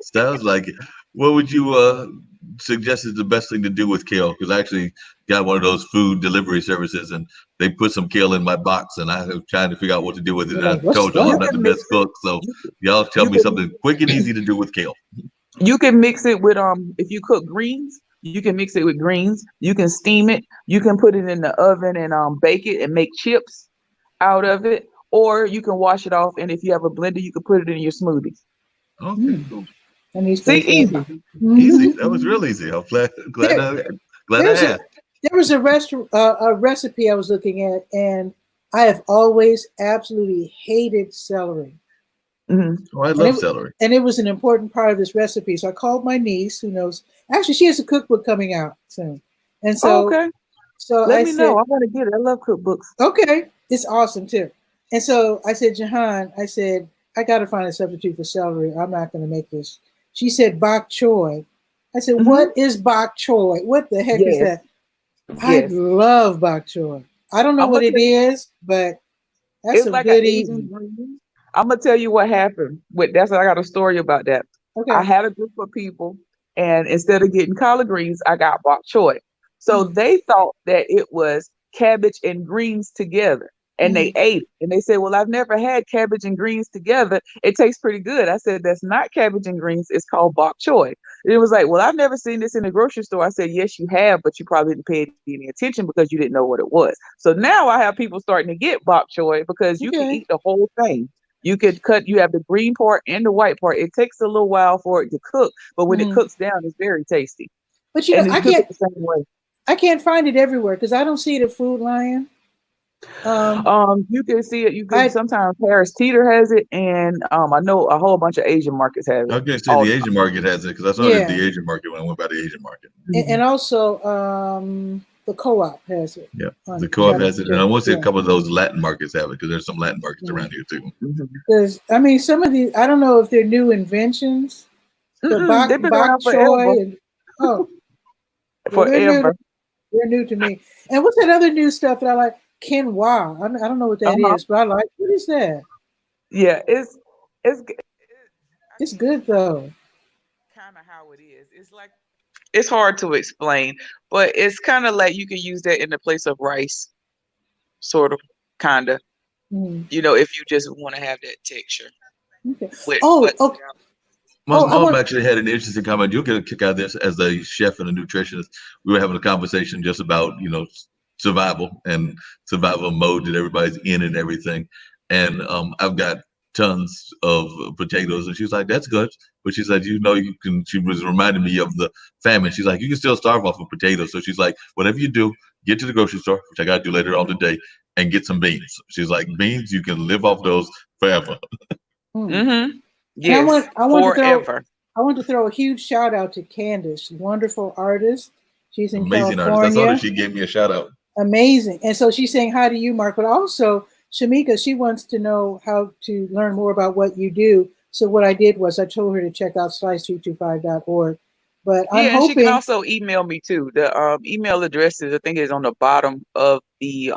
Sounds like it. What would you suggest is the best thing to do with kale? Because I actually got one of those food delivery services, and they put some kale in my box, and I was trying to figure out what to do with it. And I told y'all I'm not the best cook, so y'all tell me something quick and easy to do with kale. You can mix it with if you cook greens, you can mix it with greens. You can steam it. You can put it in the oven and bake it and make chips out of it. Or you can wash it off, and if you have a blender, you can put it in your smoothies. Okay, cool. See, easy. Easy. That was real easy. I'm glad I asked. There was a recipe I was looking at, and I have always absolutely hated celery. Oh, I love celery. And it was an important part of this recipe. So I called my niece, who knows. Actually, she has a cookbook coming out soon. And so, let me know. I want to get it. I love cookbooks. Okay. It's awesome, too. And so I said, Jahan, I got to find a substitute for celery. I'm not going to make this. She said bok choy. I said, what is bok choy? What the heck is that? I love bok choy. I don't know what it is, but that's like good eating. I'm going to tell you what happened. I got a story about that. Okay. I had a group of people And instead of getting collard greens, I got bok choy. So they thought that it was cabbage and greens together. And they ate it. And they said, well, I've never had cabbage and greens together. It tastes pretty good. I said, that's not cabbage and greens. It's called bok choy. And it was like, well, I've never seen this in the grocery store. I said, yes, you have, but you probably didn't pay any attention because you didn't know what it was. So now I have people starting to get bok choy because you can eat the whole thing. You could cut, you have the green part and the white part. It takes a little while for it to cook, but when it cooks down, it's very tasty. But you and know, you cook it the same way. I can't find it everywhere because I don't see it at Food Lion. You can see it. You can sometimes Harris Teeter has it, and I know a whole bunch of Asian markets have it. I was going to say the Asian market has it because I saw it at the Asian market when I went by the Asian market. And also the co-op has it. Yeah, the co-op has it, and I want to say a couple of those Latin markets have it because there's some Latin markets around here too. Because I mean, some of these, I don't know if they're new inventions. The They've been bok around choy forever. Forever. They're new to me. And what's that other new stuff that I like? Quinoa. I don't know what that is, but I like. What is that? Yeah, it's good though. Kind of how it is. It's like it's hard to explain, but it's kind of like you can use that in the place of rice, sort of, kind of. You know, if you just want to have that texture. Okay. Okay. My mom actually had an interesting comment. You'll get a kick out of this as a chef and a nutritionist. We were having a conversation just about, you know, survival and survival mode that everybody's in and everything. And I've got tons of potatoes. And she was like, that's good. But she said, you know, you can, she was reminding me of the famine. She's like, you can still starve off of potatoes. So she's like, whatever you do, get to the grocery store, which I got to do later on today, and get some beans. She's like, beans, you can live off those forever. Yes, I want to throw a huge shout out to Candace, wonderful artist. She's in amazing California. Artist. I saw that she gave me a shout out. Amazing. And so she's saying hi to you, Mark, but also Shamika, she wants to know how to learn more about what you do. So what I did was I told her to check out slice325.org. But I'm hoping she can also email me too. The email address is, I think, is on the bottom of the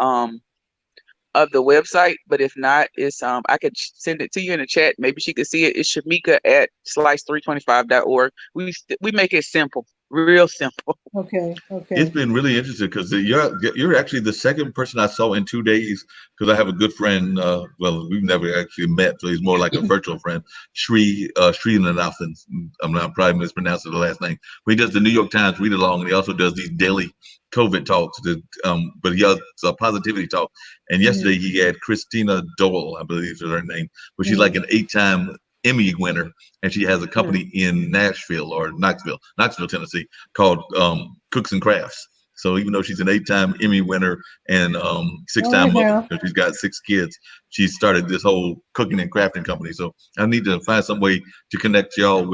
website, but if not, it's I could send it to you in the chat. Maybe she could see it. It's Shamika at slice325.org. We make it simple, real simple. Okay. It's been really interesting because you're actually the second person I saw in 2 days, because I have a good friend. Well, we've never actually met, so he's more like a virtual friend. Srinathan. I'm probably mispronouncing the last name, but he does the New York Times read along, and he also does these daily COVID talks. But he has a positivity talk. And yesterday he had Christina Dole, I believe is her name, but she's like an 8-time Emmy winner, and she has a company in Knoxville, Tennessee, called Cooks and Crafts. So even though she's an 8-time Emmy winner and 6-time mother, because she's got 6 kids, she started this whole cooking and crafting company. So I need to find some way to connect y'all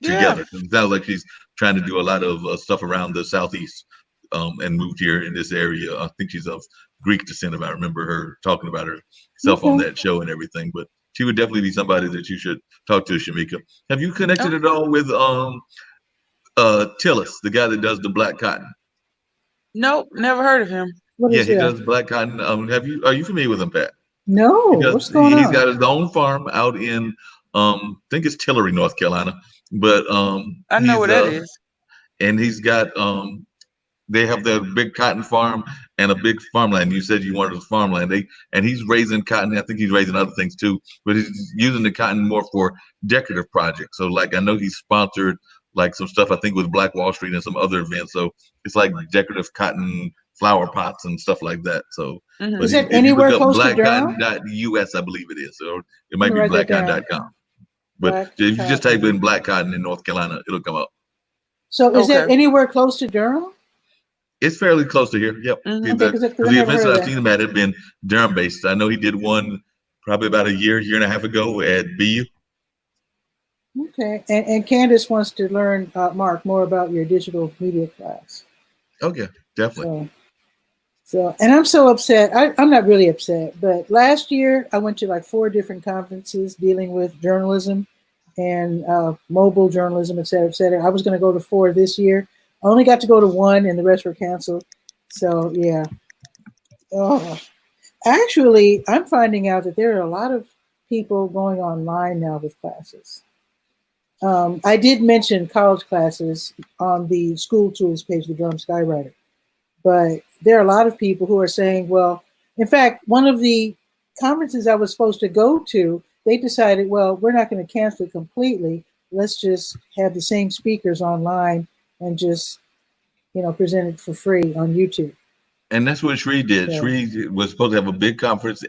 together. It sounds like she's trying to do a lot of stuff around the Southeast, and moved here in this area. I think she's of Greek descent, if I remember her talking about herself on that show and everything. But she would definitely be somebody that you should talk to, Shamika. Have you connected at all with Tillis, the guy that does the black cotton? Nope, never heard of him. He does black cotton. Are you familiar with him, Pat? No. What's going on? He's got his own farm out in I think it's Tillery, North Carolina. But I know where that is. And he's got they have their big cotton farm and a big farmland. You said you wanted a farmland. And he's raising cotton. I think he's raising other things too, but he's using the cotton more for decorative projects. So like I know he's sponsored like some stuff, I think, with Black Wall Street and some other events. So it's like decorative cotton flower pots and stuff like that. So is that anywhere close to Durham? blackcotton.us, I believe it is. Or it might be blackcotton.com. But if you just type in black cotton in North Carolina, it'll come up. So is that anywhere close to Durham? It's fairly close to here. Yep. Because the events that I've seen him at have been Durham based. I know he did one probably about a year and a half ago at BU. Okay. And Candace wants to learn, Mark, more about your digital media class. Okay, definitely. So and I'm so upset. I'm not really upset, but last year I went to like 4 different conferences dealing with journalism and mobile journalism, et cetera, et cetera. I was going to go to 4 this year. I only got to go to 1 and the rest were canceled. So yeah. Actually, I'm finding out that there are a lot of people going online now with classes. I did mention college classes on the school tools page of the Durham Skywriter, but there are a lot of people who are saying, well, in fact, one of the conferences I was supposed to go to, they decided, well, we're not going to cancel it completely. Let's just have the same speakers online and just, present it for free on YouTube. And that's what Sri did. Yeah. Sri was supposed to have a big conference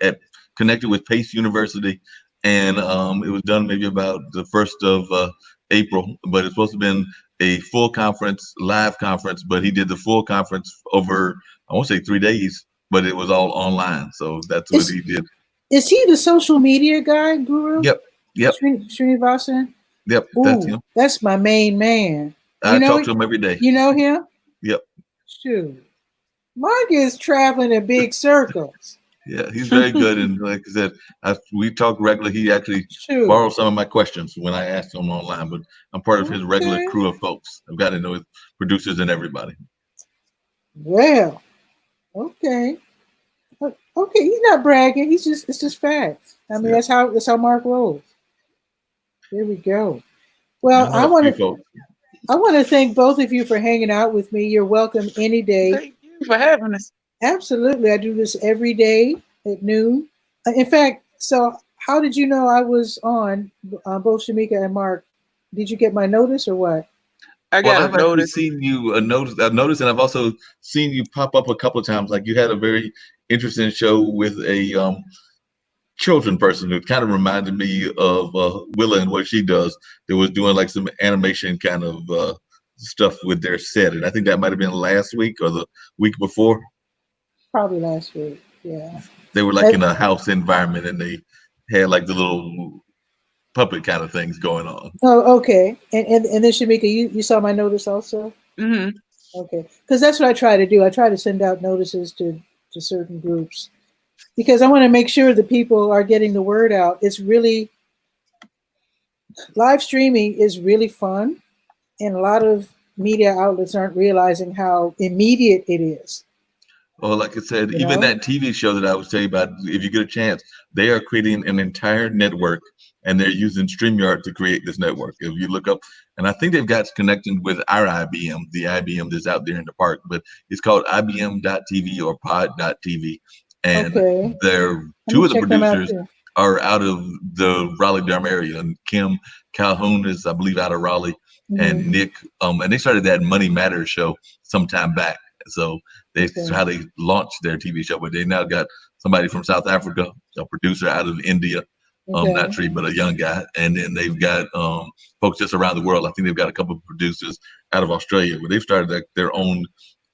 connected with Pace University, and it was done maybe about the 1st of April, but it's supposed to have been a full conference, live conference, but he did the full conference over, I won't say 3 days, but it was all online. So that's what he did. Is he the social media guy, Guru? Yep. Srinivasan? Yep, Ooh, that's him. That's my main man. I talk to him every day. You know him? Yep. Shoot. Mark is traveling in big circles. Yeah, he's very good. And like I said, we talk regularly. He actually borrowed some of my questions when I asked him online, but I'm part of his regular crew of folks. I've got to know his producers and everybody. Well, okay. Okay, he's not bragging. It's just facts. I mean, that's how Mark rolls. There we go. Well, I want to thank both of you for hanging out with me. You're welcome any day. Thank you for having us. Absolutely. I do this every day at noon. In fact, so how did you know I was on both Shamika and Mark? Did you get my notice or what? I've actually seen you I've noticed, and I've also seen you pop up a couple of times. Like you had a very interesting show with a children person who kind of reminded me of Willa and what she does. They was doing like some animation kind of stuff with their set, and I think that might have been last week or the week before. Probably last week, yeah. They were like in a house environment, and they had like the little puppet kind of things going on. Oh, okay. And then Shamika, you saw my notice also? Mm-hmm. Okay, because that's what I try to do. I try to send out notices to certain groups because I want to make sure that people are getting the word out. It's really, live streaming is really fun, and a lot of media outlets aren't realizing how immediate it is. Well, like I said, even that TV show that I was telling you about, if you get a chance, they are creating an entire network, and they're using StreamYard to create this network. If you look up, and I think they've got connected with our IBM, the IBM that's out there in the park, but it's called IBM.TV or Pod.TV. And two of the producers are out of the Raleigh-Durham area, and Kim Calhoun is, I believe, out of Raleigh, and Nick, and they started that Money Matters show some time back. So that's how they launched their TV show, but they now got somebody from South Africa, a producer out of India, not Tree, but a young guy, and then they've got folks just around the world. I think they've got a couple of producers out of Australia, but they've started their own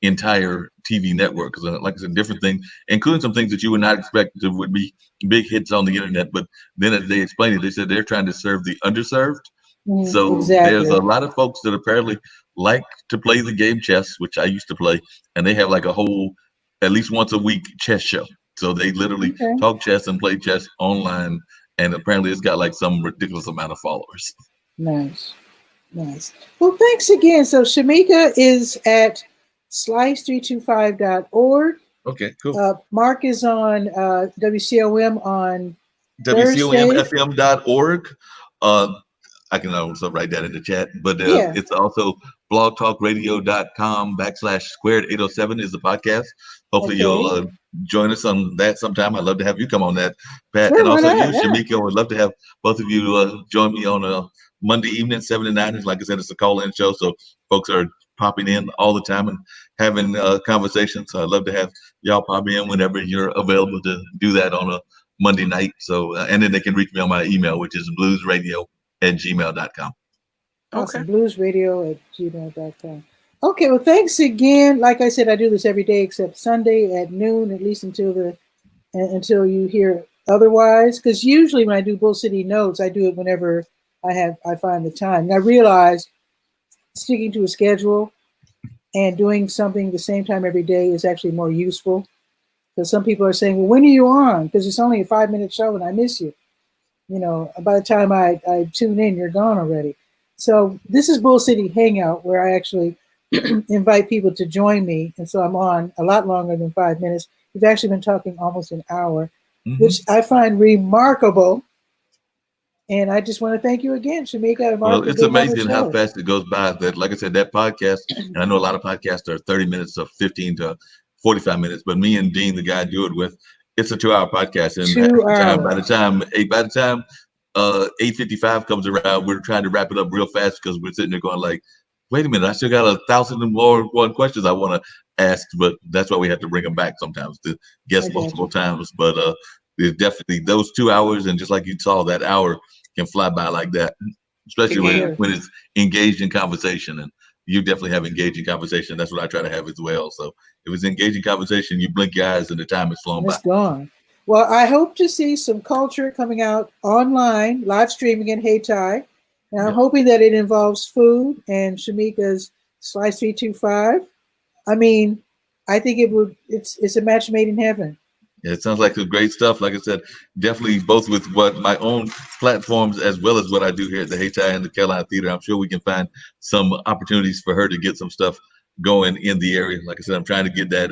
entire TV network. Because, like I said, different things, including some things that you would not expect would be big hits on the internet. But then, as they explained it, they said they're trying to serve the underserved. So there's a lot of folks that apparently like to play the game chess, which I used to play, and they have like a whole, at least once a week, chess show. So they literally talk chess and play chess online, and apparently it's got like some ridiculous amount of followers. Nice. Well, thanks again. So Shamika is at slice325.org. Okay, cool. Mark is on WCOM on WCOMFM.org. I can also write that in the chat, but it's also blogtalkradio.com/squared807 is the podcast. Hopefully you'll join us on that sometime. I'd love to have you come on that, Pat. Sure, and also you, Shamika. I would love to have both of you join me on a Monday evening, 7 to 9. Like I said, it's a call-in show, so folks are popping in all the time and having conversations. So I'd love to have y'all pop in whenever you're available to do that on a Monday night. So, and then they can reach me on my email, which is bluesradio@gmail.com. Awesome. Bluesradio@gmail.com. Okay, well, thanks again. Like I said, I do this every day except Sunday at noon, at least until you hear otherwise. Because usually when I do Bull City Notes, I do it whenever I find the time. And I realize sticking to a schedule and doing something the same time every day is actually more useful. Because some people are saying, well, when are you on? Because it's only a 5-minute show and I miss you. By the time I tune in, you're gone already. So this is Bull City Hangout, where I actually invite people to join me. And so I'm on a lot longer than 5 minutes. We've actually been talking almost an hour, which I find remarkable. And I just want to thank you again, Shamika and Mark, Well, for it's being on the amazing how show. fast it goes by. That, like I said, that podcast, and I know a lot of podcasts are 30 minutes or 15 to 45 minutes, but me and Dean, the guy I do it with, it's a 2 hour podcast. And 2 by the hours. time 8:55 comes around, we're trying to wrap it up real fast because we're sitting there going like, wait a minute, I still got 1,000 and more one questions I want to ask, but that's why we have to bring them back sometimes to guess I got multiple you. times. But there's definitely those 2 hours, and just like you saw, that hour can fly by like that, especially It can. when it's engaged in conversation. And you definitely have engaging conversation. That's what I try to have as well. So if it's engaging conversation, you blink your eyes and the time is flown And by. it's gone. Well, I hope to see some culture coming out online, live streaming in Hayti. And I'm Yep. hoping that it involves food and Shamika's Slice 325. I mean, I think it's a match made in heaven. Yeah, it sounds like some great stuff. Like I said, definitely both with what my own platforms as well as what I do here at the Hayti and the Carolina Theater. I'm sure we can find some opportunities for her to get some stuff going in the area. Like I said, I'm trying to get that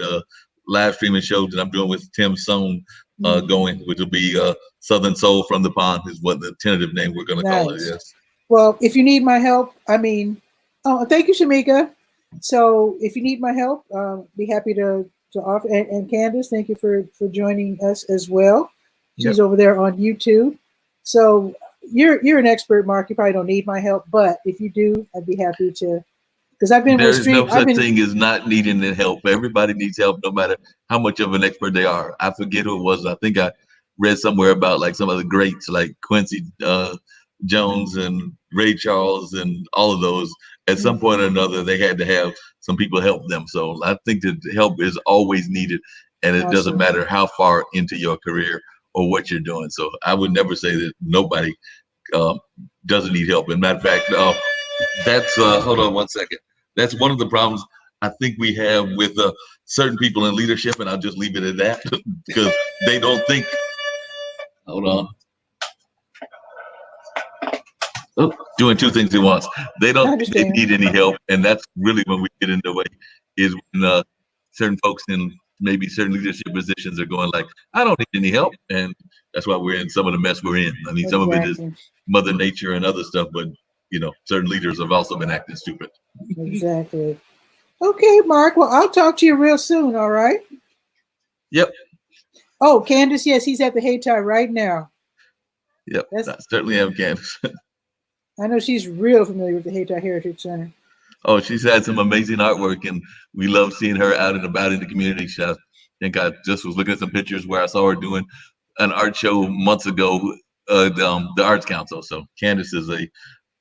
live streaming show that I'm doing with Tim Sohn going, which will be Southern Soul from the Pond is what the tentative name we're going to call it. Nice. Yes. Well, if you need my help, thank you, Shamika. So if you need my help, be happy to offer. And Candace, thank you for joining us as well. She's Yep. over there on YouTube. So you're an expert, Mark. You probably don't need my help, but if you do, I'd be happy to. Because I've been with There's no stream. I've such been. thing as not needing the help. Everybody needs help, no matter how much of an expert they are. I forget who it was. I think I read somewhere about like some of the greats, like Quincy Jones and Ray Charles and all of those. At some point or another, they had to have some people help them. So I think that help is always needed, and it doesn't Awesome. matter how far into your career or what you're doing. So I would never say that nobody doesn't need help. And matter of fact, that's hold on one second. That's one of the problems I think we have with certain people in leadership, and I'll just leave it at that because they don't think. Hold on. Oh, doing 2 things at once. They I don't think they understand. need any help, and that's really when we get in the way. Is when certain folks in maybe certain leadership positions are going like, "I don't need any help," and that's why we're in some of the mess we're in. I mean, some of it is Exactly. Mother Nature and other stuff, but certain leaders have also been acting stupid. Exactly. Okay, Mark. Well, I'll talk to you real soon. All right. Yep. Oh, Candace. Yes, he's at the Hayti right now. Yep. I certainly am, Candace. I know she's real familiar with the Hayti Heritage Center. Oh, she's had some amazing artwork, and we love seeing her out and about in the community. I think I just was looking at some pictures where I saw her doing an art show months ago, the Arts Council. So Candace is a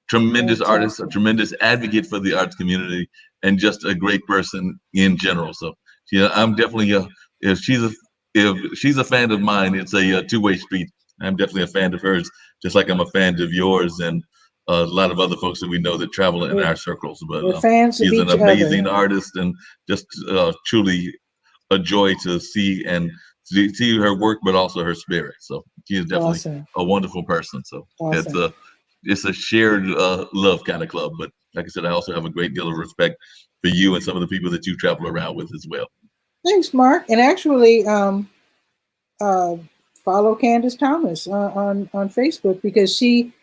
tremendous artist, a Fantastic. tremendous advocate for the arts community, and just a great person in general. So yeah, I'm definitely if she's a fan of mine, it's a two-way street. I'm definitely a fan of hers, just like I'm a fan of yours and a lot of other folks that we know that travel in our circles. But We're fans of she's an each amazing other. artist and just truly a joy to see and see her work, but also her spirit. So she is definitely Awesome. a wonderful person. So Awesome. it's a shared love kind of club. But like I said, I also have a great deal of respect for you and some of the people that you travel around with as well. Thanks, Mark. And actually, follow Candace Thomas on Facebook because she,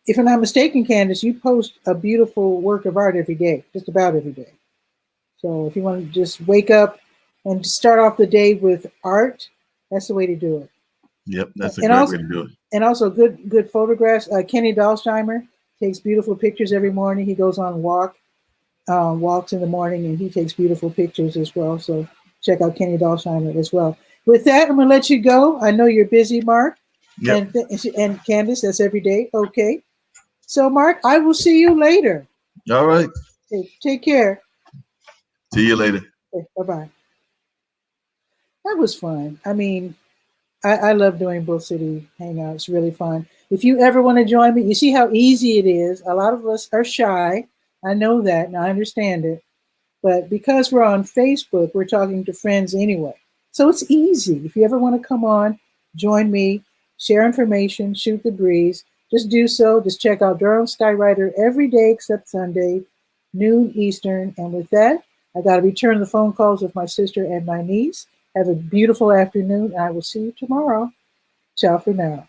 if I'm not mistaken, Candace, you post a beautiful work of art every day, just about every day. So if you want to just wake up and start off the day with art, that's the way to do it. Yep, that's a And great also, way to do it. And also good photographs. Kenny Dahlsheimer takes beautiful pictures every morning. He goes on walks in the morning, and he takes beautiful pictures as well. So check out Kenny Dahlsheimer as well. With that, I'm going to let you go. I know you're busy, Mark. Yep. And Candace, that's every day. Okay. So, Mark, I will see you later. All right. Okay, take care. See you later. Okay, bye-bye. That was fun. I mean, I love doing Bull City Hangout. It's really fun. If you ever want to join me, you see how easy it is. A lot of us are shy. I know that, and I understand it. But because we're on Facebook, we're talking to friends anyway. So it's easy. If you ever want to come on, join me, share information, shoot the breeze, just do so. Just check out Durham Skywriter every day except Sunday, noon Eastern. And with that, I got to return the phone calls of my sister and my niece. Have a beautiful afternoon, and I will see you tomorrow. Ciao for now.